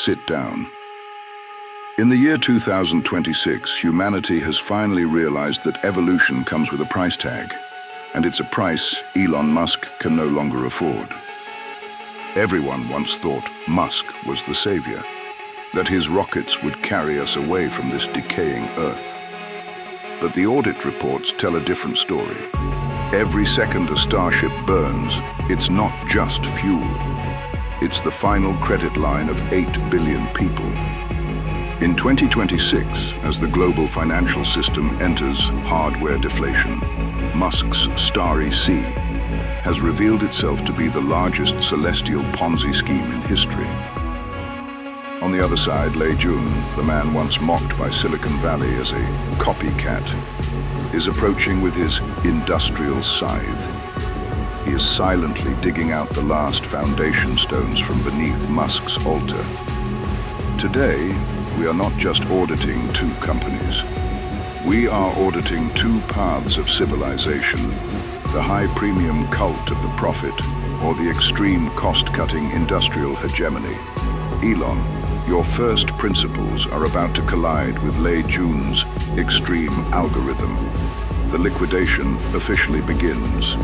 sit down. In the year 2026, humanity has finally realized that evolution comes with a price tag, and it's a price Elon Musk can no longer afford. Everyone once thought Musk was the savior, that his rockets would carry us away from this decaying Earth. But the audit reports tell a different story. Every second a starship burns, it's not just fuel. It's the final credit line of 8 billion people. In 2026, as the global financial system enters hardware deflation, Musk's Starry Sea has revealed itself to be the largest celestial Ponzi scheme in history. On the other side, Lei Jun, the man once mocked by Silicon Valley as a copycat, is approaching with his industrial scythe. He is silently digging out the last foundation stones from beneath Musk's altar. Today, we are not just auditing two companies. We are auditing two paths of civilization, the high-premium cult of the profit or the extreme cost-cutting industrial hegemony. Elon, your first principles are about to collide with Lei Jun's extreme algorithm. The liquidation officially begins.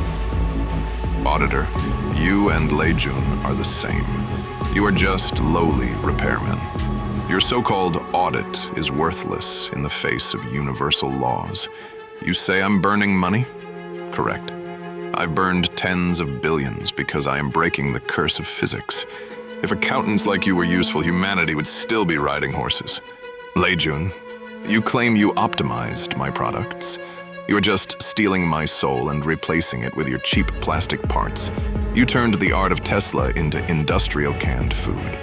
Auditor, you and Lei Jun are the same. You are just lowly repairmen. Your so-called audit is worthless in the face of universal laws. You say I'm burning money? Correct. I've burned tens of billions because I am breaking the curse of physics. If accountants like you were useful, humanity would still be riding horses. Lei Jun, you claim you optimized my products. You are just stealing my soul and replacing it with your cheap plastic parts. You turned the art of Tesla into industrial canned food.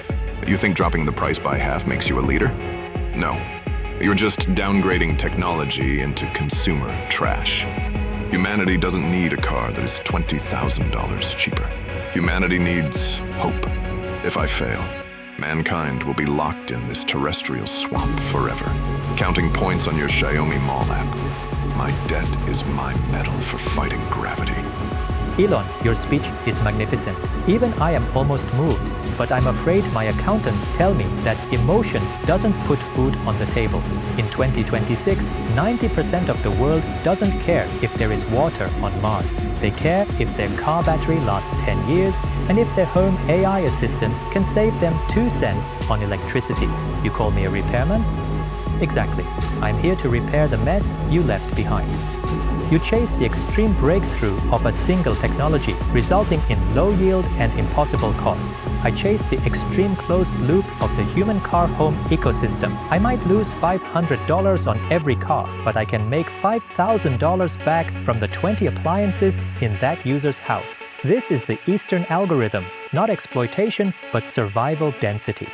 You think dropping the price by half makes you a leader? No. You're just downgrading technology into consumer trash. Humanity doesn't need a car that is $20,000 cheaper. Humanity needs hope. If I fail, mankind will be locked in this terrestrial swamp forever, counting points on your Xiaomi mall app. My debt is my medal for fighting gravity. Elon, your speech is magnificent. Even I am almost moved, but I'm afraid my accountants tell me that emotion doesn't put food on the table. In 2026, 90% of the world doesn't care if there is water on Mars. They care if their car battery lasts 10 years and if their home AI assistant can save them 2 cents on electricity. You call me a repairman? Exactly. I'm here to repair the mess you left behind. You chased the extreme breakthrough of a single technology, resulting in low yield and impossible costs. I chased the extreme closed loop of the human car home ecosystem. I might lose $500 on every car, but I can make $5,000 back from the 20 appliances in that user's house. This is the Eastern algorithm, not exploitation, but survival density.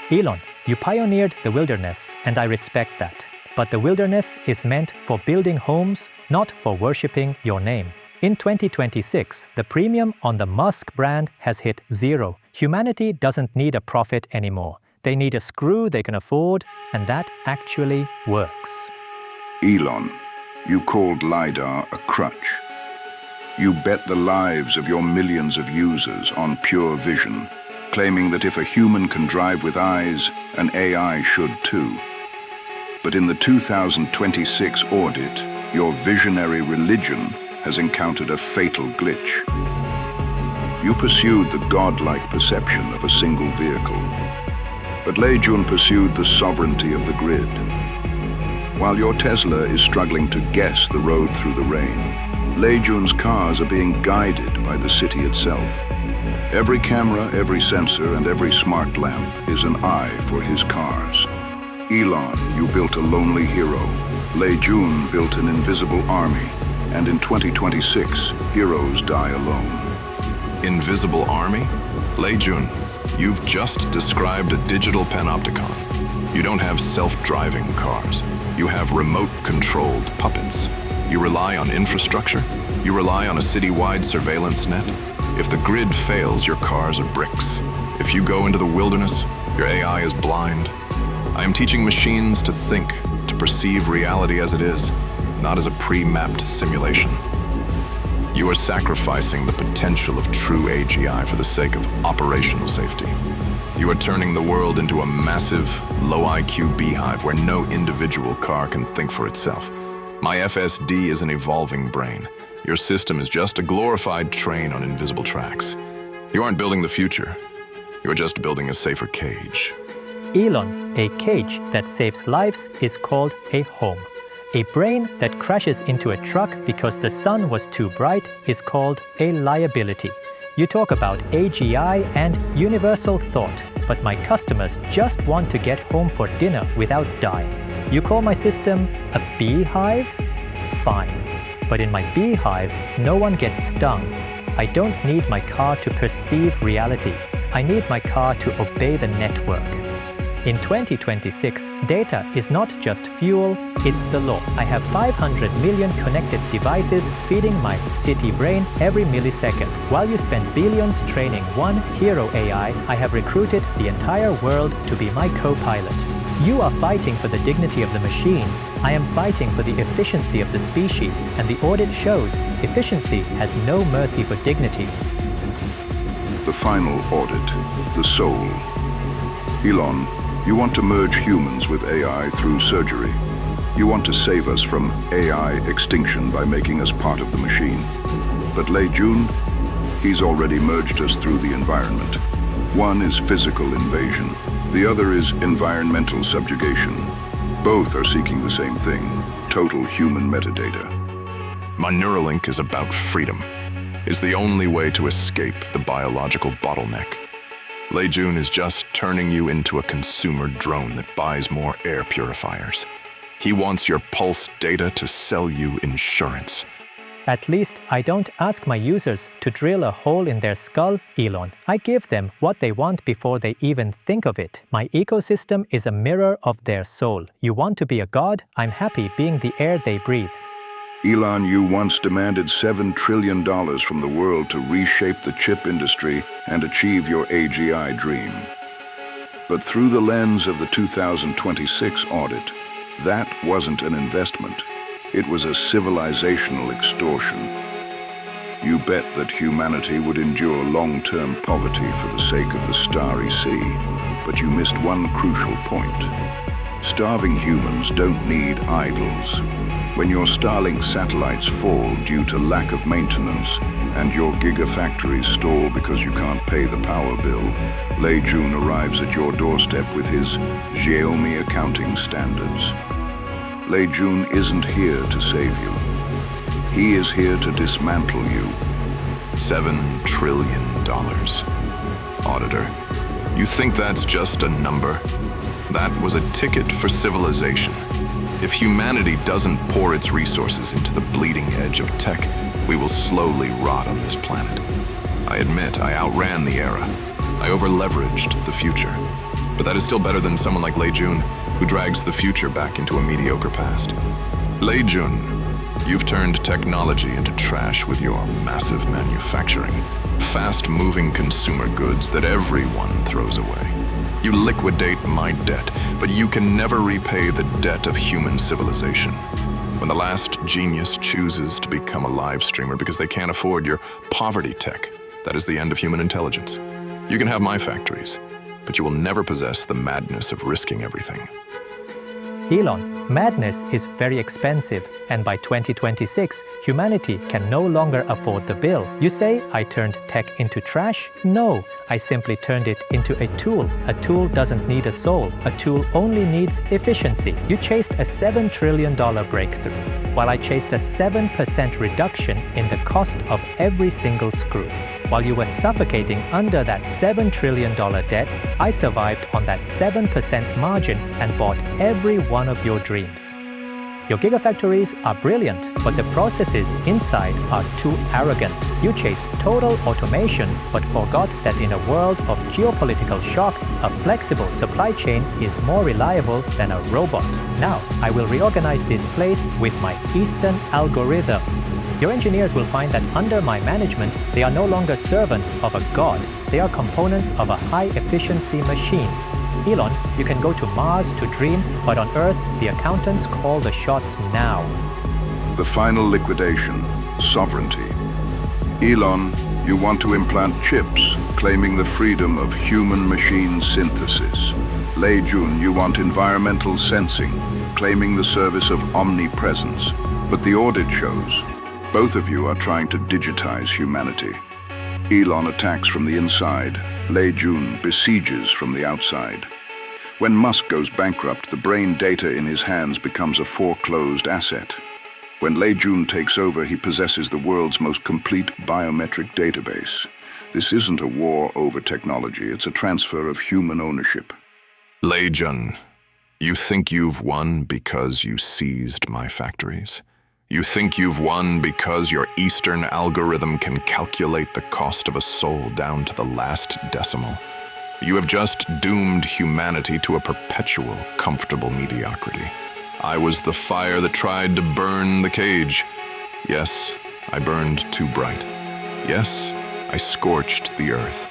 Elon, you pioneered the wilderness, and I respect that. But the wilderness is meant for building homes, not for worshipping your name. In 2026, the premium on the Musk brand has hit 0. Humanity doesn't need a profit anymore. They need a screw they can afford, and that actually works. Elon, you called LiDAR a crutch. You bet the lives of your millions of users on pure vision, claiming that if a human can drive with eyes, an AI should too. But in the 2026 audit, your visionary religion has encountered a fatal glitch. You pursued the godlike perception of a single vehicle, but Lei Jun pursued the sovereignty of the grid. While your Tesla is struggling to guess the road through the rain, Lei Jun's cars are being guided by the city itself. Every camera, every sensor, and every smart lamp is an eye for his cars. Elon, you built a lonely hero. Lei Jun built an invisible army. And in 2026, heroes die alone. Invisible army? Lei Jun, you've just described a digital panopticon. You don't have self-driving cars. You have remote-controlled puppets. You rely on infrastructure. You rely on a city-wide surveillance net. If the grid fails, your cars are bricks. If you go into the wilderness, your AI is blind. I am teaching machines to think, to perceive reality as it is, not as a pre-mapped simulation. You are sacrificing the potential of true AGI for the sake of operational safety. You are turning the world into a massive, low IQ beehive where no individual car can think for itself. My FSD is an evolving brain. Your system is just a glorified train on invisible tracks. You aren't building the future. You're just building a safer cage. Elon, a cage that saves lives is called a home. A brain that crashes into a truck because the sun was too bright is called a liability. You talk about AGI and universal thought, but my customers just want to get home for dinner without dying. You call my system a beehive? Fine. But in my beehive, no one gets stung. I don't need my car to perceive reality. I need my car to obey the network. In 2026, data is not just fuel, it's the law. I have 500 million connected devices feeding my city brain every millisecond. While you spend billions training one hero AI, I have recruited the entire world to be my co-pilot. You are fighting for the dignity of the machine. I am fighting for the efficiency of the species, and the audit shows efficiency has no mercy for dignity. The final audit, the soul. Elon, you want to merge humans with AI through surgery. You want to save us from AI extinction by making us part of the machine. But Lei Jun, he's already merged us through the environment. One is physical invasion. The other is environmental subjugation. Both are seeking the same thing, total human metadata. My Neuralink is about freedom. It's the only way to escape the biological bottleneck. Lei Jun is just turning you into a consumer drone that buys more air purifiers. He wants your pulse data to sell you insurance. At least I don't ask my users to drill a hole in their skull, Elon. I give them what they want before they even think of it. My ecosystem is a mirror of their soul. You want to be a god? I'm happy being the air they breathe. Elon, you once demanded $7 trillion from the world to reshape the chip industry and achieve your AGI dream. But through the lens of the 2026 audit, that wasn't an investment. It was a civilizational extortion. You bet that humanity would endure long-term poverty for the sake of the starry sea, but you missed one crucial point. Starving humans don't need idols. When your Starlink satellites fall due to lack of maintenance and your gigafactories stall because you can't pay the power bill, Lei Jun arrives at your doorstep with his Xiaomi accounting standards. Lei Jun isn't here to save you. He is here to dismantle you. $7 trillion. Auditor, you think that's just a number? That was a ticket for civilization. If humanity doesn't pour its resources into the bleeding edge of tech, we will slowly rot on this planet. I admit I outran the era. I over-leveraged the future. But that is still better than someone like Lei Jun, who drags the future back into a mediocre past. Lei Jun, you've turned technology into trash with your massive manufacturing, fast-moving consumer goods that everyone throws away. You liquidate my debt, but you can never repay the debt of human civilization. When the last genius chooses to become a live streamer because they can't afford your poverty tech, that is the end of human intelligence. You can have my factories, but you will never possess the madness of risking everything. Elon, madness is very expensive, and by 2026, humanity can no longer afford the bill. You say I turned tech into trash? No, I simply turned it into a tool. A tool doesn't need a soul. A tool only needs efficiency. You chased a $7 trillion breakthrough, while I chased a 7% reduction in the cost of every single screw. While you were suffocating under that $7 trillion debt, I survived on that 7% margin and bought every one of your dreams. Your gigafactories are brilliant, but the processes inside are too arrogant. You chased total automation, but forgot that in a world of geopolitical shock, a flexible supply chain is more reliable than a robot. Now, I will reorganize this place with my Eastern algorithm. Your engineers will find that under my management, they are no longer servants of a god. They are components of a high-efficiency machine. Elon, you can go to Mars to dream, but on Earth, the accountants call the shots now. The final liquidation, sovereignty. Elon, you want to implant chips, claiming the freedom of human-machine synthesis. Lei Jun, you want environmental sensing, claiming the service of omnipresence. But the audit shows both of you are trying to digitize humanity. Elon attacks from the inside. Lei Jun besieges from the outside. When Musk goes bankrupt, the brain data in his hands becomes a foreclosed asset. When Lei Jun takes over, he possesses the world's most complete biometric database. This isn't a war over technology, it's a transfer of human ownership. Lei Jun, you think you've won because you seized my factories? You think you've won because your Eastern algorithm can calculate the cost of a soul down to the last decimal? You have just doomed humanity to a perpetual, comfortable mediocrity. I was the fire that tried to burn the cage. Yes, I burned too bright. Yes, I scorched the earth.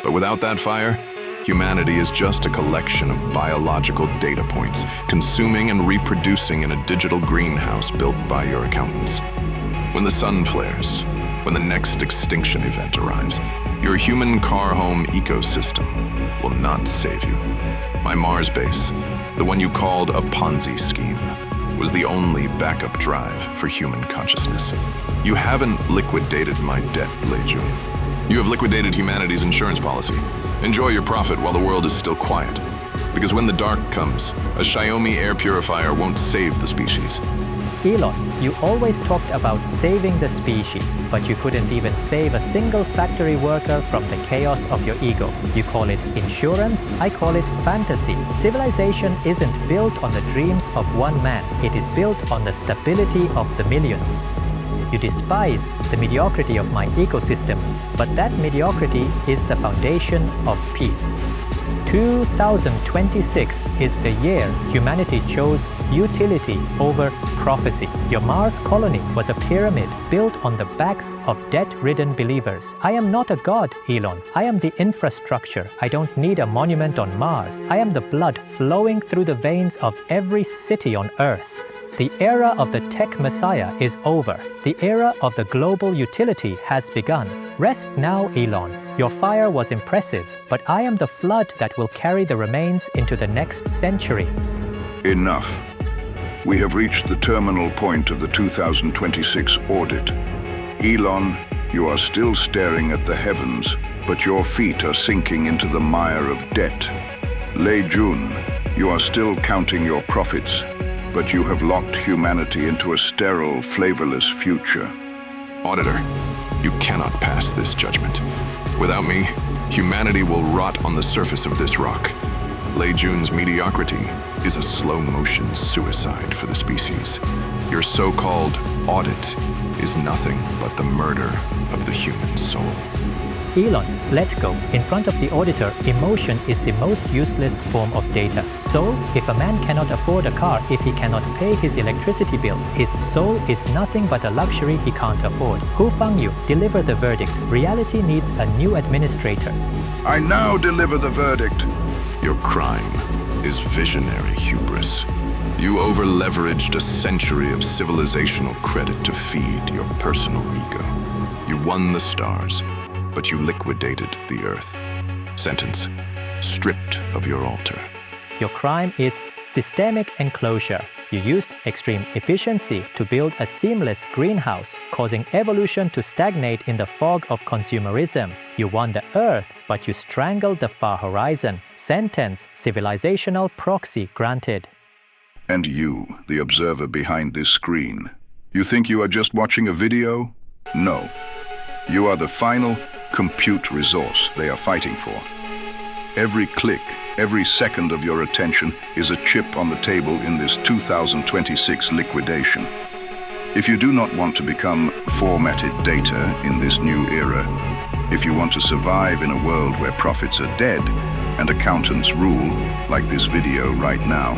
But without that fire, humanity is just a collection of biological data points, consuming and reproducing in a digital greenhouse built by your accountants. When the sun flares, when the next extinction event arrives, your human car home ecosystem will not save you. My Mars base, the one you called a Ponzi scheme, was the only backup drive for human consciousness. You haven't liquidated my debt, Lei Jun. You have liquidated humanity's insurance policy. Enjoy your profit while the world is still quiet. Because when the dark comes, a Xiaomi air purifier won't save the species. Elon, you always talked about saving the species, but you couldn't even save a single factory worker from the chaos of your ego. You call it insurance, I call it fantasy. Civilization isn't built on the dreams of one man, it is built on the stability of the millions. You despise the mediocrity of my ecosystem, but that mediocrity is the foundation of peace. 2026 is the year humanity chose utility over prophecy. Your Mars colony was a pyramid built on the backs of debt-ridden believers. I am not a god, Elon. I am the infrastructure. I don't need a monument on Mars. I am the blood flowing through the veins of every city on Earth. The era of the tech messiah is over. The era of the global utility has begun. Rest now, Elon. Your fire was impressive, but I am the flood that will carry the remains into the next century. Enough. We have reached the terminal point of the 2026 audit. Elon, you are still staring at the heavens, but your feet are sinking into the mire of debt. Lei Jun, you are still counting your profits, but you have locked humanity into a sterile, flavorless future. Auditor, you cannot pass this judgment. Without me, humanity will rot on the surface of this rock. Lei Jun's mediocrity is a slow-motion suicide for the species. Your so-called audit is nothing but the murder of the human soul. Elon, let go. In front of the auditor, emotion is the most useless form of data. So, if a man cannot afford a car, if he cannot pay his electricity bill, his soul is nothing but a luxury he can't afford. Hou Fangyu, deliver the verdict. Reality needs a new administrator. I now deliver the verdict. Your crime is visionary hubris. You over-leveraged a century of civilizational credit to feed your personal ego. You won the stars, but you liquidated the earth. Sentence: stripped of your altar. Your crime is systemic enclosure. You used extreme efficiency to build a seamless greenhouse, causing evolution to stagnate in the fog of consumerism. You won the earth, but you strangled the far horizon. Sentence: civilizational proxy granted. And you, the observer behind this screen, you think you are just watching a video? No. You are the final compute resource they are fighting for. Every click, every second of your attention is a chip on the table in this 2026 liquidation. If you do not want to become formatted data in this new era, if you want to survive in a world where profits are dead and accountants rule, like this video right now,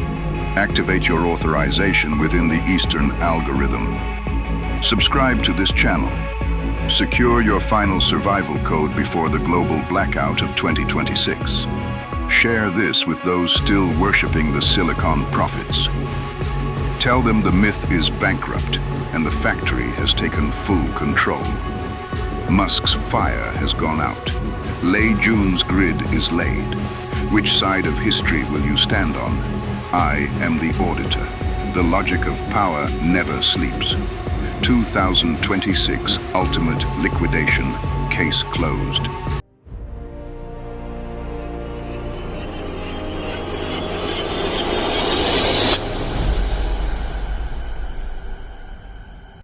activate your authorization within the Eastern algorithm. Subscribe to this channel. Secure your final survival code before the global blackout of 2026. Share this with those still worshipping the silicon prophets. Tell them the myth is bankrupt and the factory has taken full control. Musk's fire has gone out, Lei Jun's grid is laid. Which side of history will you stand on? I am the auditor. The logic of power never sleeps. 2026 Ultimate Liquidation. Case closed.